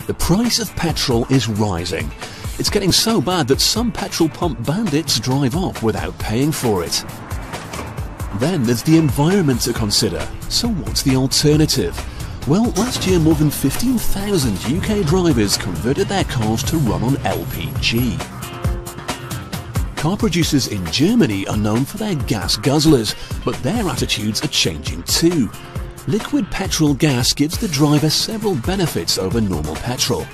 The price of petrol is rising. It's getting so bad that some petrol pump bandits drive off without paying for it. Then there's the environment to consider. So what's the alternative? Well, last year more than 15,000 UK drivers converted their cars to run on LPG. Car producers in Germany are known for their gas guzzlers, but their attitudes are changing too. Liquid petrol gas gives the driver several benefits over normal petrol.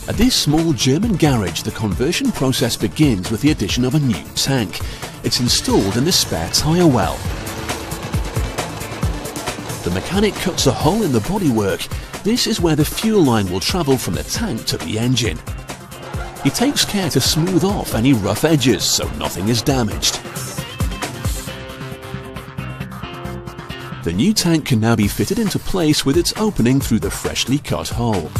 At this small German garage, the conversion process begins with the addition of a new tank. It's installed in the spare tyre well. The mechanic cuts a hole in the bodywork. This is where the fuel line will travel from the tank to the engine. He takes care to smooth off any rough edges so nothing is damaged. The new tank can now be fitted into place with its opening through the freshly cut hole.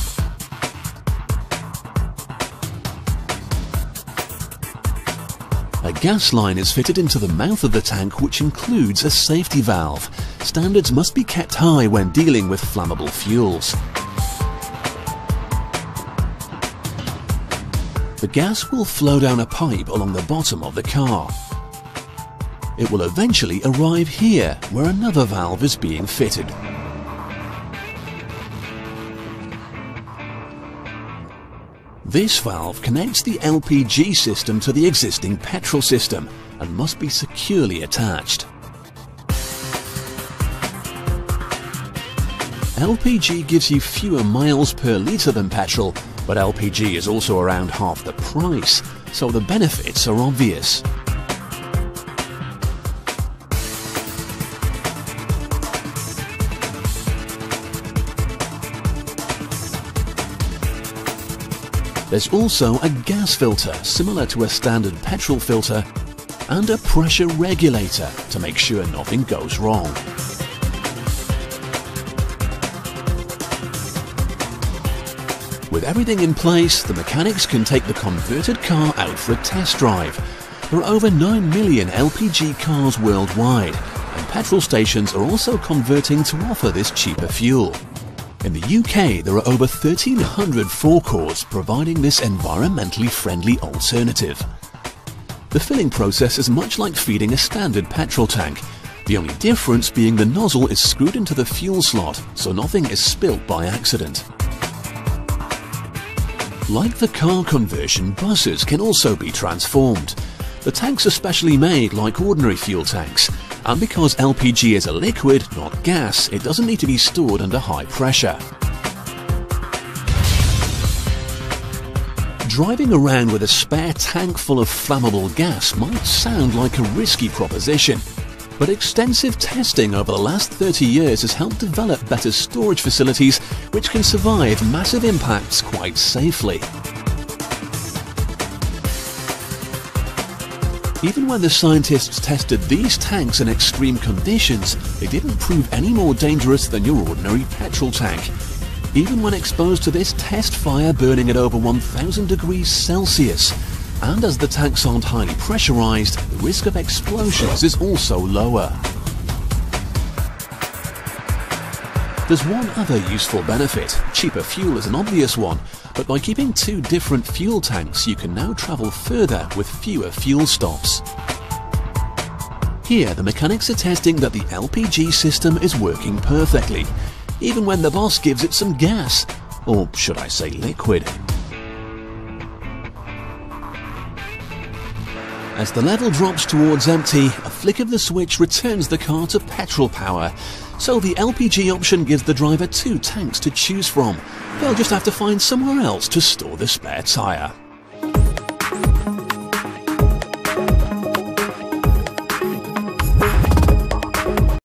A gas line is fitted into the mouth of the tank, which includes a safety valve. Standards must be kept high when dealing with flammable fuels. The gas will flow down a pipe along the bottom of the car. It will eventually arrive here, where another valve is being fitted. This valve connects the LPG system to the existing petrol system and must be securely attached. LPG gives you fewer miles per litre than petrol, but LPG is also around half the price, so the benefits are obvious. There's also a gas filter, similar to a standard petrol filter, and a pressure regulator to make sure nothing goes wrong. With everything in place, the mechanics can take the converted car out for a test drive. There are over 9 million LPG cars worldwide, and petrol stations are also converting to offer this cheaper fuel. In the UK, there are over 1,300 forecourts providing this environmentally friendly alternative. The filling process is much like feeding a standard petrol tank, the only difference being the nozzle is screwed into the fuel slot, so nothing is spilt by accident. Like the car conversion, buses can also be transformed. The tanks are specially made like ordinary fuel tanks, and because LPG is a liquid, not gas, it doesn't need to be stored under high pressure. Driving around with a spare tank full of flammable gas might sound like a risky proposition, but extensive testing over the last 30 years has helped develop better storage facilities which can survive massive impacts quite safely. Even when the scientists tested these tanks in extreme conditions, they didn't prove any more dangerous than your ordinary petrol tank. Even when exposed to this test fire burning at over 1000 degrees Celsius, and as the tanks aren't highly pressurized, the risk of explosions is also lower. There's one other useful benefit. Cheaper fuel is an obvious one, but by keeping two different fuel tanks, you can now travel further with fewer fuel stops. Here, the mechanics are testing that the LPG system is working perfectly, even when the boss gives it some gas, or should I say liquid. As the level drops towards empty, a flick of the switch returns the car to petrol power. So the LPG option gives the driver two tanks to choose from. They'll just have to find somewhere else to store the spare tyre.